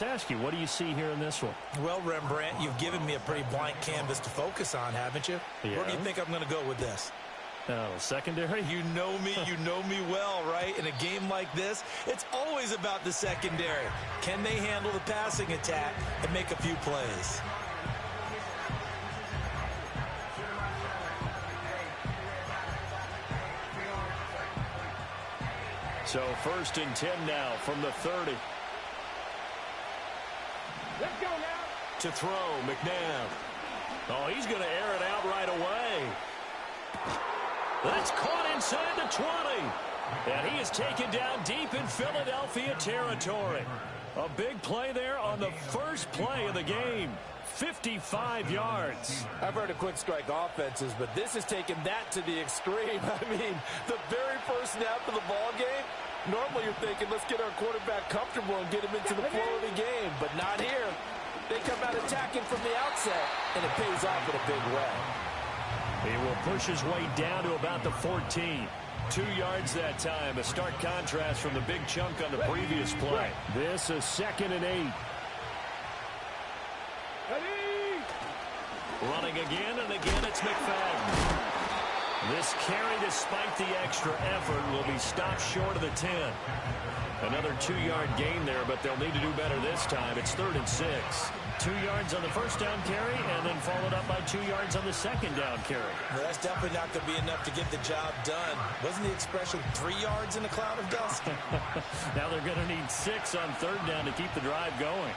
Ask you, what do you see here in this one? Well, Rembrandt, you've given me a pretty blank canvas to focus on, haven't you? Yeah. Where do you think I'm going to go with this? Oh, secondary? You know me well, right? In a game like this, it's always about the secondary. Can they handle the passing attack and make a few plays? So 1st and 10 now from the 30. Let's go now. To throw, McNabb. Oh, he's going to air it out right away. That's caught inside the 20. And he is taken down deep in Philadelphia territory. A big play there on the first play of the game. 55 yards. I've heard of quick strike offenses, but this has taken that to the extreme. I mean, the very first snap of the ball game, normally you're thinking, let's get our quarterback comfortable and get him into the flow of the game, but not here. They come out attacking from the outset, and it pays off in a big way. He will push his way down to about the 14. 2 yards that time. A stark contrast from the big chunk on the previous play. This is 2nd and 8. Running again and again, it's McFadden. This carry, despite the extra effort, will be stopped short of the 10. Another 2-yard gain there, but they'll need to do better this time. It's 3rd and 6. 2 yards on the first down carry, and then followed up by 2 yards on the second down carry. Well, that's definitely not going to be enough to get the job done. Wasn't the expression 3 yards in a cloud of dust? Now they're going to need 6 on 3rd down to keep the drive going.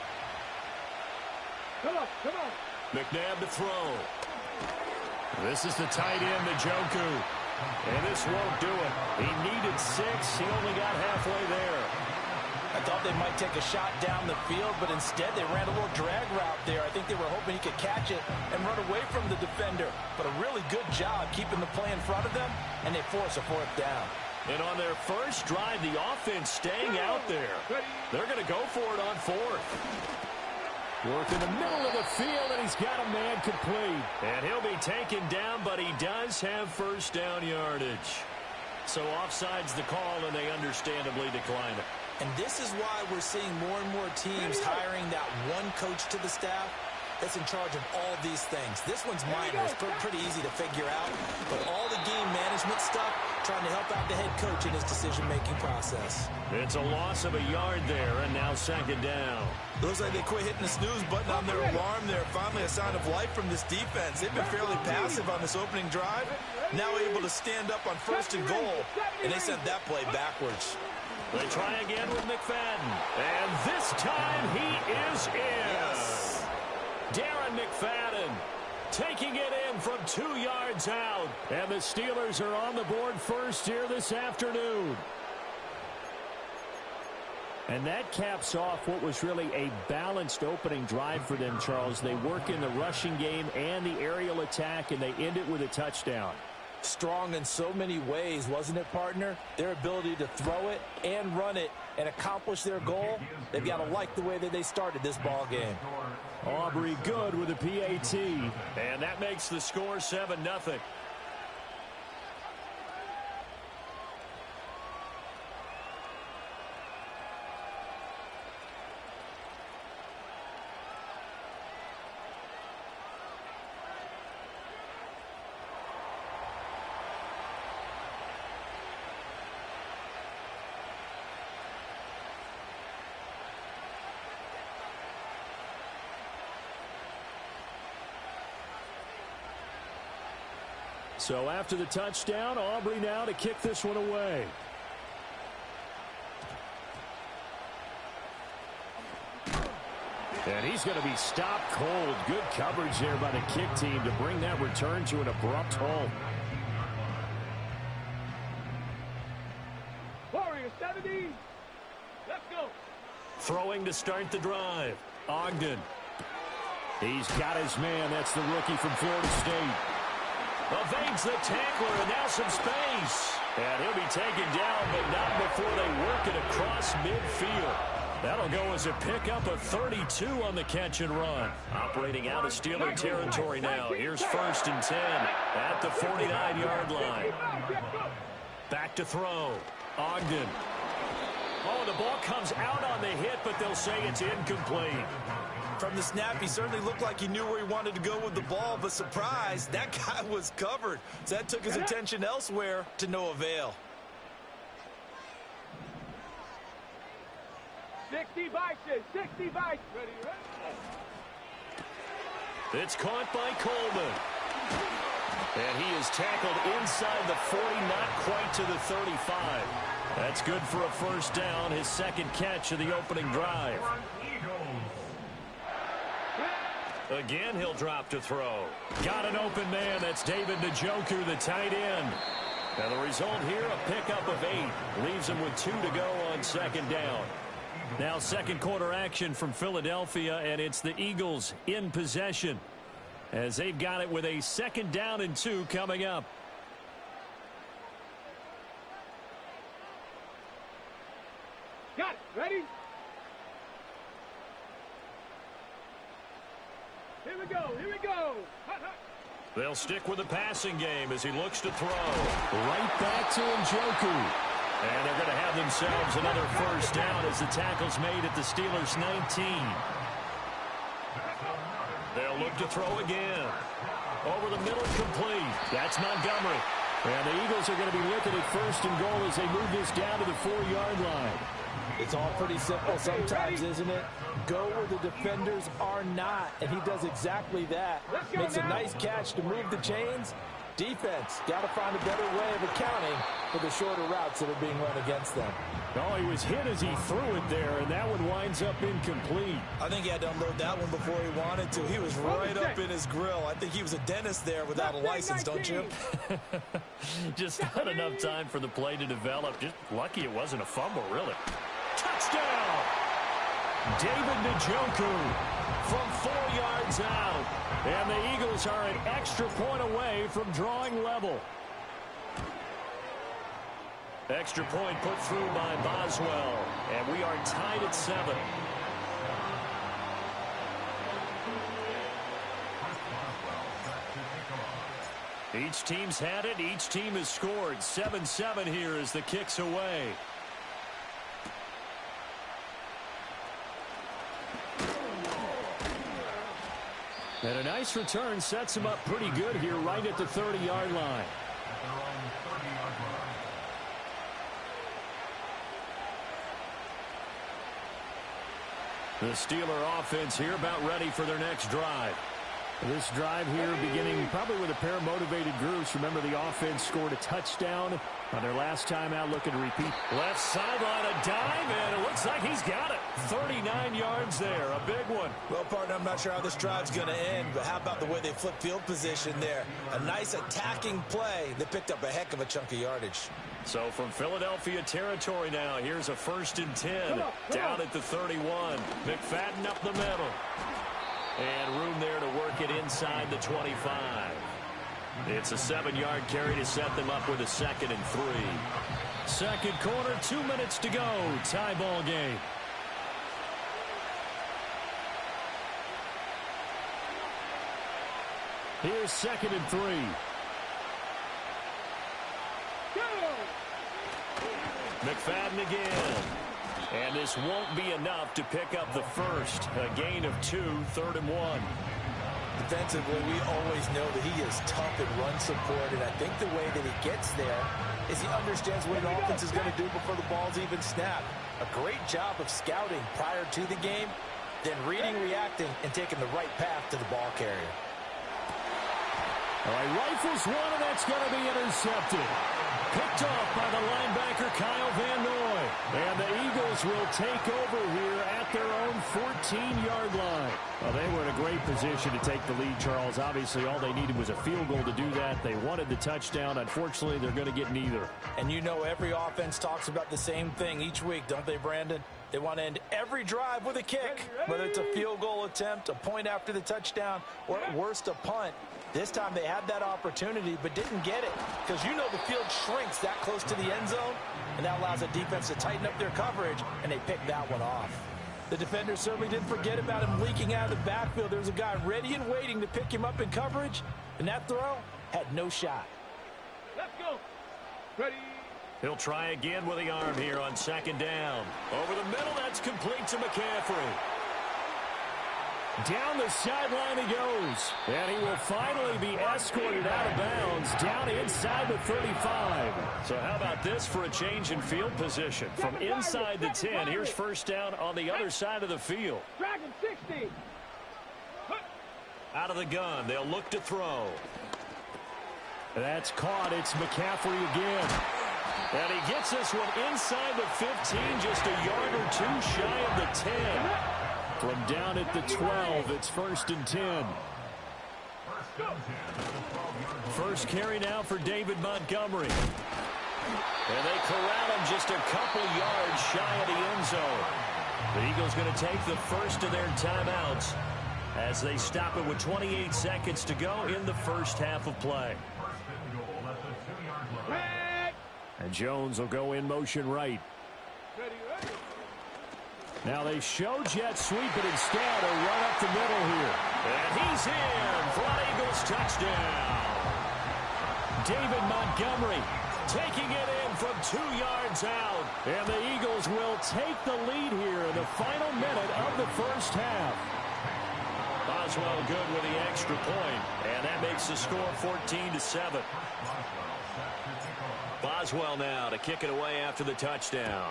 Come on. McNabb to throw. This is the tight end, Njoku. And this won't do it. He needed 6. He only got halfway there. I thought they might take a shot down the field, but instead they ran a little drag route there. I think they were hoping he could catch it and run away from the defender. But a really good job keeping the play in front of them, and they force a 4th down. And on their first drive, the offense staying out there. They're going to go for it on 4th. Work in the middle of the field, and he's got a man complete. And he'll be taken down, but he does have first down yardage. So offside's the call, and they understandably decline it. And this is why we're seeing more and more teams hiring that one coach to the staff that's in charge of all these things. This one's minor. It's pretty easy to figure out. But all the game management stuff, trying to help out the head coach in his decision-making process. It's a loss of a yard there, and now 2nd down. Looks like they quit hitting the snooze button on their alarm there. Finally a sign of life from this defense. They've been fairly passive on this opening drive. Now able to stand up on 1st and goal, and they sent that play backwards. They try again with McFadden. And this time he is in. Yes. Darren McFadden taking it in from 2 yards out. And the Steelers are on the board first here this afternoon. And that caps off what was really a balanced opening drive for them, Charles. They work in the rushing game and the aerial attack, and they end it with a touchdown. Strong in so many ways, wasn't it, partner? Their ability to throw it and run it and accomplish their goal, they've got to like the way that they started this ball game. Aubrey good with a PAT. And that makes the score 7-0. So after the touchdown, Aubrey now to kick this one away. And he's going to be stopped cold. Good coverage there by the kick team to bring that return to an abrupt halt. Warriors 70. Let's go. Throwing to start the drive. Ogden. He's got his man. That's the rookie from Florida State. Evades the tackler, and now some space. And he'll be taken down, but not before they work it across midfield. That'll go as a pickup of 32 on the catch and run. Operating out of Steeler territory now. Here's 1st and 10 at the 49-yard line. Back to throw. Ogden. Oh, the ball comes out on the hit, but they'll say it's incomplete. From the snap, he certainly looked like he knew where he wanted to go with the ball, but surprise, that guy was covered. So that took his attention elsewhere to no avail. 60 vices, 60 vices. Ready, ready. It's caught by Coleman. And he is tackled inside the 40, not quite to the 35. That's good for a first down, his second catch of the opening drive. Again, he'll drop to throw. Got an open man. That's David Njoku, the tight end. Now the result here, a pickup of 8. Leaves him with 2 to go on second down. Now second quarter action from Philadelphia, and it's the Eagles in possession as they've got it with a second down and 2 coming up. Got it. Ready? Here we go. Here we go. Hut, hut. They'll stick with the passing game as he looks to throw. Right back to Njoku. And they're going to have themselves another first down as the tackle's made at the Steelers' 19. They'll look to throw again. Over the middle, complete. That's Montgomery. And the Eagles are going to be looking at first and goal as they move this down to the 4-yard line. It's all pretty simple sometimes, isn't it? Go where the defenders are not, and he does exactly that. Makes a nice catch to move the chains. Defense got to find a better way of accounting for the shorter routes that are being run against them. Oh, he was hit as he threw it there, and that one winds up incomplete. I think he had to unload that one before he wanted to. He was right up in his grill. I think he was a dentist there without a license, don't you? Just not enough time for the play to develop. Just lucky it wasn't a fumble, really. Touchdown! David Njoku from 4 yards out. And the Eagles are an extra point away from drawing level. Extra point put through by Boswell. And we are tied at 7. Each team's had it. Each team has scored. 7-7 here as the kick's away. And a nice return sets him up pretty good here right at the 30-yard line. The Steeler offense here about ready for their next drive. This drive here beginning probably with a pair of motivated groups. Remember, the offense scored a touchdown on their last time out, looking to repeat. Left sideline, a dive, and it looks like he's got it. 39 yards there, a big one. Well, partner, I'm not sure how this drive's going to end, but how about the way they flip field position there? A nice attacking play. They picked up a heck of a chunk of yardage. So from Philadelphia territory now, here's a 1st and 10 down at the 31. McFadden up the middle. And room there to work it inside the 25. It's a 7-yard carry to set them up with a 2nd and 3. Second quarter, 2 minutes to go. Tie ball game. Here's 2nd and 3. McFadden again. And this won't be enough to pick up the first. A gain of 2, 3rd and 1. Defensively, we always know that he is tough in run support, and I think the way that he gets there is he understands what an offense is going to do before the ball's even snapped. A great job of scouting prior to the game, then reading, reacting, and taking the right path to the ball carrier. All right, rifles one, and that's going to be intercepted. Picked off by the linebacker, Kyle Van Noy. And the Eagles will take over here at their own 14-yard line. Well, they were in a great position to take the lead, Charles. Obviously, all they needed was a field goal to do that. They wanted the touchdown. Unfortunately, they're going to get neither. And you know every offense talks about the same thing each week, don't they, Brandon? They want to end every drive with a kick, whether it's a field goal attempt, a point after the touchdown, or at worst, a punt. This time they had that opportunity but didn't get it because you know the field shrinks that close to the end zone, and that allows the defense to tighten up their coverage, and they picked that one off. The defender certainly didn't forget about him leaking out of the backfield. There was a guy ready and waiting to pick him up in coverage, and that throw had no shot. Let's go. Ready. He'll try again with the arm here on second down. Over the middle, that's complete to McCaffrey. Down the sideline he goes. And he will finally be escorted out of bounds down inside the 35. So how about this for a change in field position? From inside the 10, here's first down on the other side of the field. Dragon 60. Out of the gun, they'll look to throw. That's caught. It's McCaffrey again. And he gets this one inside the 15, just a yard or two shy of the 10. From down at the 12, it's first and 10. First carry now for David Montgomery. And they corral him just a couple yards shy of the end zone. The Eagles going to take the first of their timeouts as they stop it with 28 seconds to go in the first half of play. And Jones will go in motion right. Now they show jet sweep, but instead a run up the middle here. And he's in for an Eagles touchdown. David Montgomery taking it in from 2 yards out. And the Eagles will take the lead here in the final minute of the first half. Boswell good with the extra point, and that makes the score 14-7. Boswell now to kick it away after the touchdown.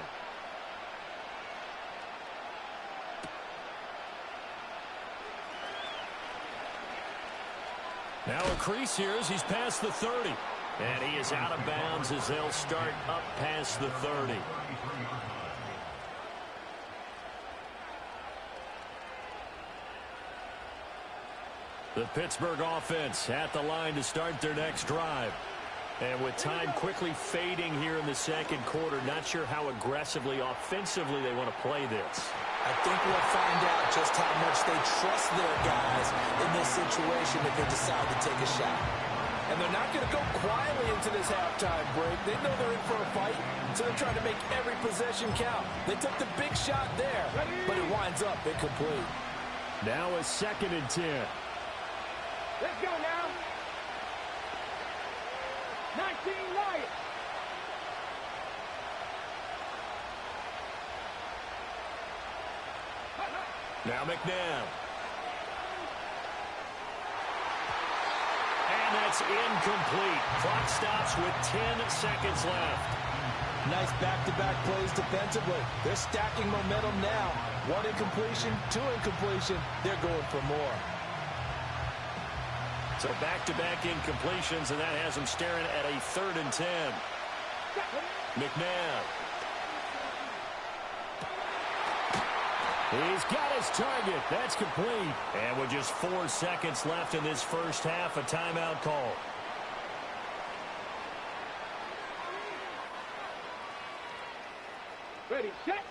Now a crease here as he's past the 30. And he is out of bounds as they'll start up past the 30. The Pittsburgh offense at the line to start their next drive. And with time quickly fading here in the second quarter, not sure how aggressively, offensively they want to play this. I think we'll find out just how much they trust their guys in this situation if they decide to take a shot. And they're not going to go quietly into this halftime break. They know they're in for a fight, so they're trying to make every possession count. They took the big shot there, but it winds up incomplete. Now a second and 10. Let's go now. 19 Lions. Now McNabb. And that's incomplete. Clock stops with 10 seconds left. Nice back-to-back plays defensively. They're stacking momentum now. One incompletion, two incompletion. They're going for more. So back-to-back incompletions, and that has them staring at a 3rd and 10. McNabb. He's got his target. That's complete. And with just 4 seconds left in this first half, a timeout call. Ready, set.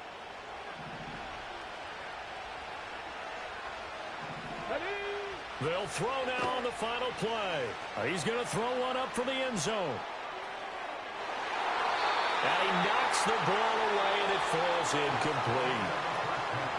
Ready. They'll throw now on the final play. He's going to throw one up for the end zone. And he knocks the ball away, and it falls incomplete.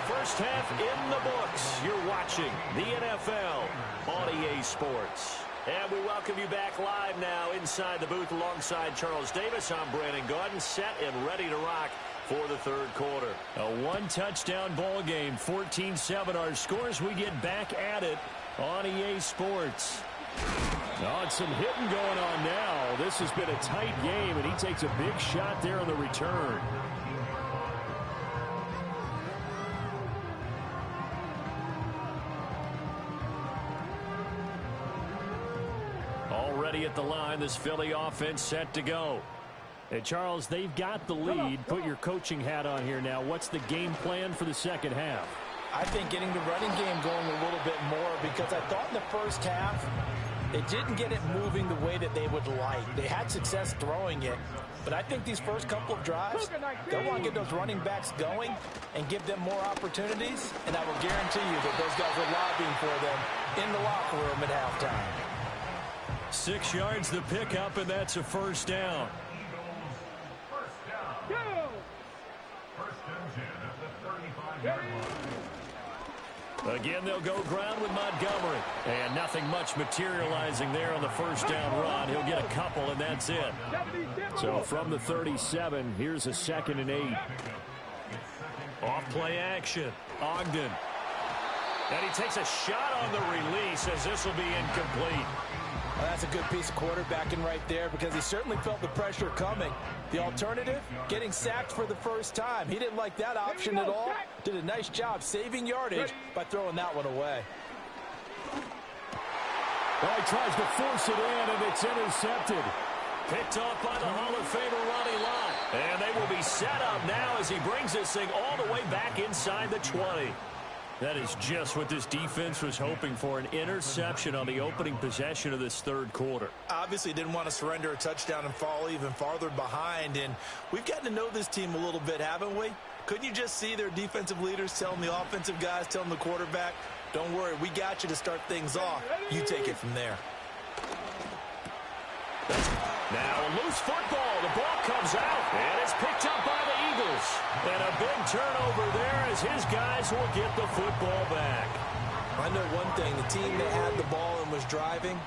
First half in the books. You're watching the NFL on EA Sports. And we welcome you back live now inside the booth alongside Charles Davis. I'm Brandon Gaudin, set and ready to rock for the third quarter. A one-touchdown ball game, 14-7 our scores. We get back at it on EA Sports. Oh, it's some hitting going on now. This has been a tight game, and he takes a big shot there on the return. Already at the line, this Philly offense set to go. Hey, Charles, they've got the lead. Put your coaching hat on here now. What's the game plan for the second half? I think getting the running game going a little bit more, because I thought in the first half they didn't get it moving the way that they would like. They had success throwing it, but I think these first couple of drives, they'll want to get those running backs going and give them more opportunities, and I will guarantee you that those guys are lobbying for them in the locker room at halftime. 6 yards the pickup, and that's a first down. Again, they'll go ground with Montgomery. And nothing much materializing there on the first down run. He'll get a couple, and that's it. So from the 37, here's a 2nd and 8. Off play action. Ogden. And he takes a shot on the release as this will be incomplete. Well, that's a good piece of quarterbacking right there because he certainly felt the pressure coming. The alternative, getting sacked for the first time. He didn't like that option at all. Did a nice job saving yardage by throwing that one away. Well, he tries to force it in, and it's intercepted. Picked off by the Hall of Famer Ronnie Lott. And they will be set up now as he brings this thing all the way back inside the 20. That is just what this defense was hoping for, an interception on the opening possession of this third quarter. Obviously didn't want to surrender a touchdown and fall even farther behind, and we've gotten to know this team a little bit, haven't we? Couldn't you just see their defensive leaders telling the offensive guys, telling the quarterback, don't worry, we got you to start things off. You take it from there. Now a loose football. The ball comes out, and it's picked up by the Eagles. And a big turnover there as his guys will get the football back. I know one thing. The team that had the ball and was driving,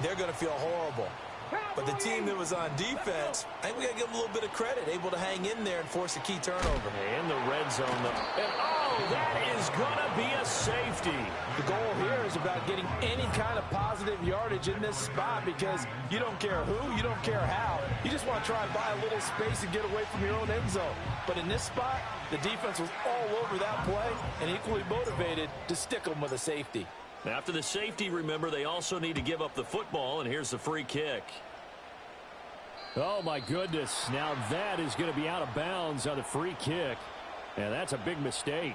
they're going to feel horrible. But the team that was on defense, I think we got to give them a little bit of credit, able to hang in there and force a key turnover. In the red zone, though. And, oh, that is going to be a safety. The goal here is about getting any kind of positive yardage in this spot because you don't care who, you don't care how. You just want to try and buy a little space and get away from your own end zone. But in this spot, the defense was all over that play and equally motivated to stick them with a safety. After the safety, remember, they also need to give up the football, and here's the free kick. Oh, my goodness. Now that is going to be out of bounds on the free kick. And that's a big mistake.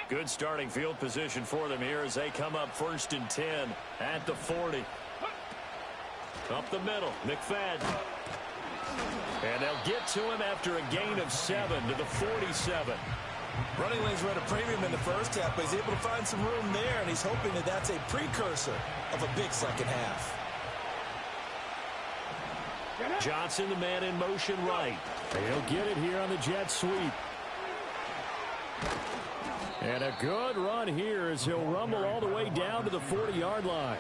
Good starting field position for them here as they come up 1st and 10 at the 40. Up the middle, McFadden. And they'll get to him after a gain of 7 to the 47. Running lanes were at a premium in the first half, but he's able to find some room there, and he's hoping that that's a precursor of a big second half. Johnson, the man in motion right. He'll get it here on the jet sweep. And a good run here as he'll rumble all the way down to the 40-yard line.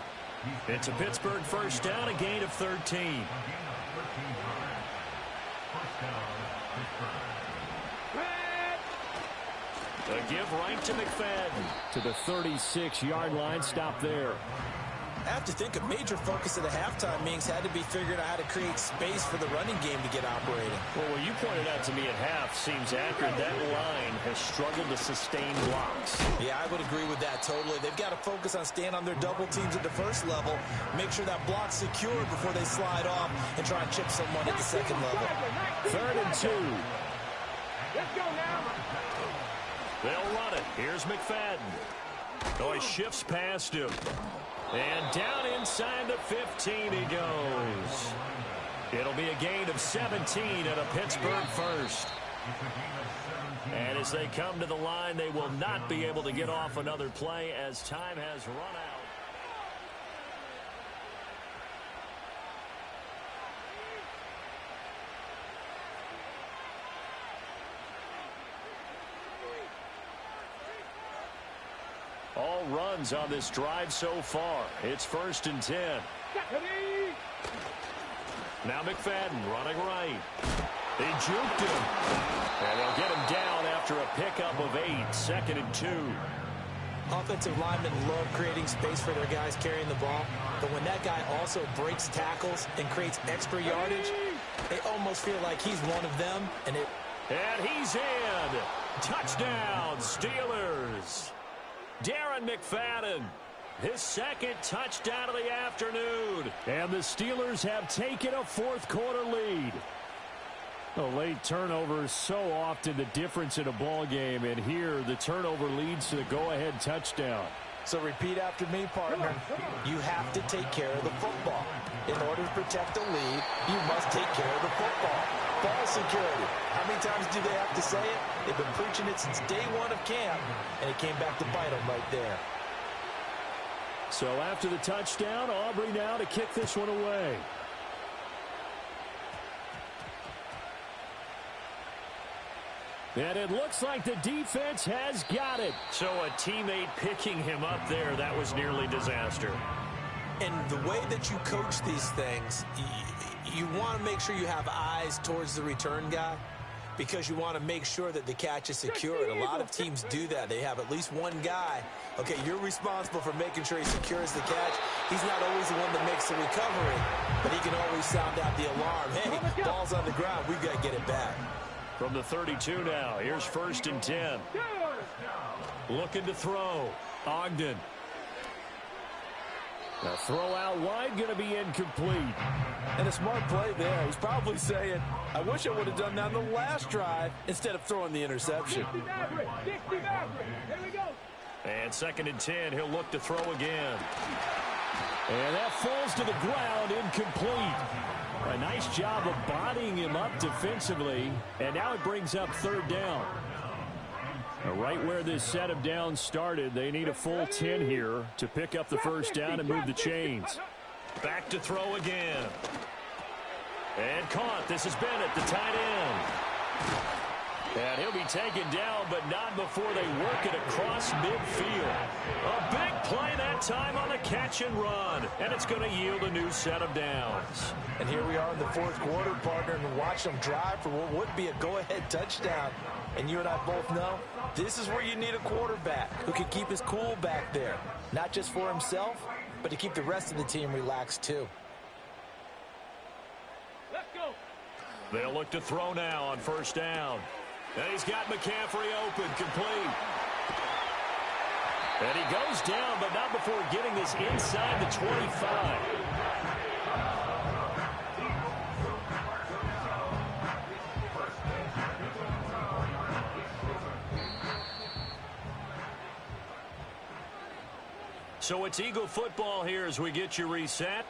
It's a Pittsburgh first down, a gain of 13. A give right to McFadden. To the 36-yard line, stop there. I have to think a major focus of the halftime meetings had to be figuring out how to create space for the running game to get operating. Well, what you pointed out to me at half seems accurate. That line has struggled to sustain blocks. Yeah, I would agree with that totally. They've got to focus on staying on their double teams at the first level, make sure that block's secure before they slide off and try and chip someone at the second level. 3rd and 2. Let's go now. They'll run it. Here's McFadden. Oh, he shifts past him. And down inside the 15 he goes. It'll be a gain of 17 and a Pittsburgh first. And as they come to the line, they will not be able to get off another play as time has run out. All runs on this drive so far. It's 1st and 10. Now McFadden running right. They juked him. And they'll get him down after a pickup of 8. 2nd and 2. Offensive linemen love creating space for their guys carrying the ball. But when that guy also breaks tackles and creates extra yardage, they almost feel like he's one of them. And he's in. Touchdown, Steelers. Darren McFadden, his 2nd touchdown of the afternoon. And the Steelers have taken a 4th quarter lead. A late turnover is so often the difference in a ball game, and here the turnover leads to the go-ahead touchdown. So repeat after me, partner. You have to take care of the football. In order to protect the lead, you must take care of the football. Ball security. How many times do they have to say it? They've been preaching it since day one of camp, and it came back to bite them right there. So after the touchdown, Aubrey now to kick this one away. And it looks like the defense has got it. So a teammate picking him up there, that was nearly disaster. And the way that you coach these things, you want to make sure you have eyes towards the return guy because you want to make sure that the catch is secured. A lot of teams do that. They have at least one guy. Okay, you're responsible for making sure he secures the catch. He's not always the one that makes the recovery, but he can always sound out the alarm. Hey, ball's on the ground. We've got to get it back. From the 32 now, here's 1st and 10. Looking to throw. Ogden. The throw out wide, going to be incomplete. And a smart play there. He's probably saying, I wish I would have done that on the last drive instead of throwing the interception. And 2nd and 10, he'll look to throw again. And that falls to the ground, incomplete. A nice job of bodying him up defensively. And now it brings up 3rd down. Right where this set of downs started, they need a full 10 here to pick up the 1st down and move the chains. Back to throw again. And caught. This is Bennett, the tight end. And he'll be taken down, but not before they work it across midfield. A big play that time on the catch and run. And it's going to yield a new set of downs. And here we are in the 4th quarter, partner, and watch them drive for what would be a go-ahead touchdown. And you and I both know this is where you need a quarterback who can keep his cool back there. Not just for himself, but to keep the rest of the team relaxed too. Let's go. They'll look to throw now on 1st down. And he's got McCaffrey open, complete. And he goes down, but not before getting this inside the 25. So it's Eagle football here as we get you reset.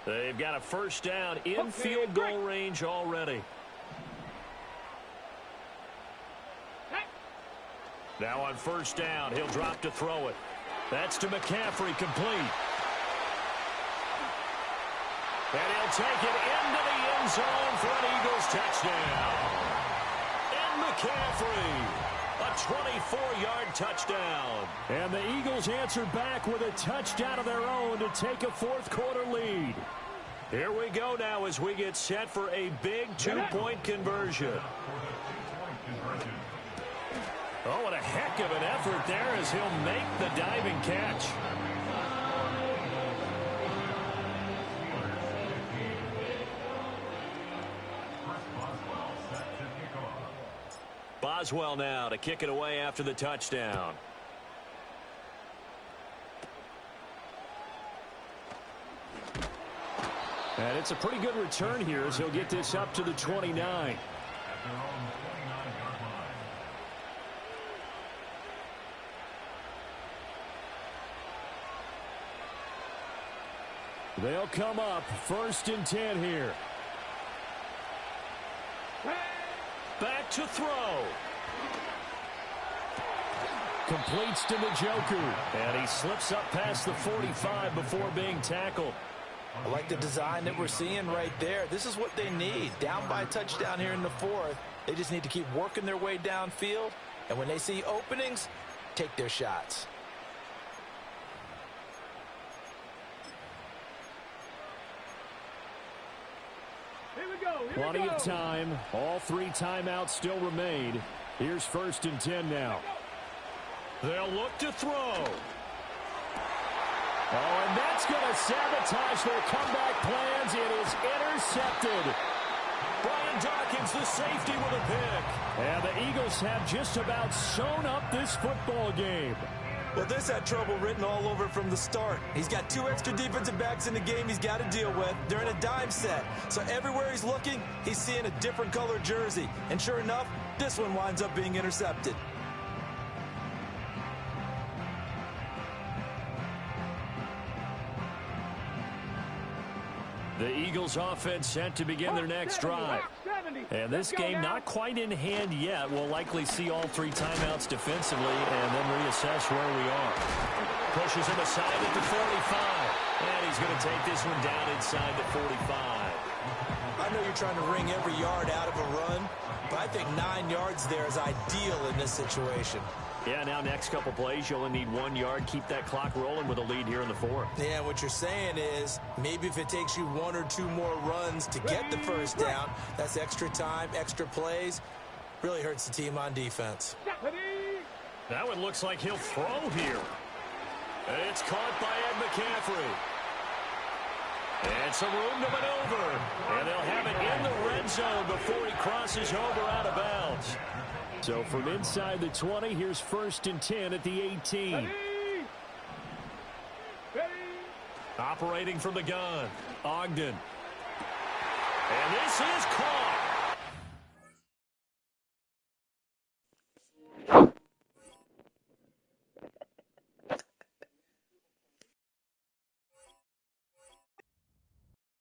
They've got a 1st down in field goal range already. Now on 1st down, he'll drop to throw it. That's to McCaffrey, complete. And he'll take it into the end zone for an Eagles touchdown. And McCaffrey, a 24-yard touchdown. And the Eagles answer back with a touchdown of their own to take a 4th quarter lead. Here we go now as we get set for a big 2-point conversion. Oh, what a heck of an effort there as he'll make the diving catch. Boswell now to kick it away after the touchdown. And it's a pretty good return here as he'll get this up to the 29. They'll come up 1st and 10 here. Back to throw. Completes to Njoku. And he slips up past the 45 before being tackled. I like the design that we're seeing right there. This is what they need. Down by a touchdown here in the 4th. They just need to keep working their way downfield. And when they see openings, take their shots. Plenty of time. All 3 timeouts still remain. Here's 1st and 10 now. They'll look to throw. Oh, and that's going to sabotage their comeback plans. It is intercepted. Brian Dawkins, the safety, with a pick. And the Eagles have just about sewn up this football game. Well, this had trouble written all over from the start. He's got 2 extra defensive backs in the game he's got to deal with. They're in a dime set. So everywhere he's looking, he's seeing a different color jersey. And sure enough, this one winds up being intercepted. The Eagles offense set to begin their next drive. And this game not quite in hand yet. We'll likely see all 3 timeouts defensively and then reassess where we are. Pushes him aside at the 45. And he's going to take this one down inside the 45. I know you're trying to wring every yard out of a run, but I think 9 yards there is ideal in this situation. Yeah, now next couple plays, you only need 1 yard. Keep that clock rolling with a lead here in the 4th. Yeah, what you're saying is maybe if it takes you 1 or 2 more runs to get the first down, that's extra time, extra plays. Really hurts the team on defense. That one looks like he'll throw here. It's caught by Ed McCaffrey. And some room to maneuver. And they'll have it in the red zone before he crosses over out of bounds. So from inside the 20, here's 1st and 10 at the 18. Operating from the gun, Ogden. And this is caught.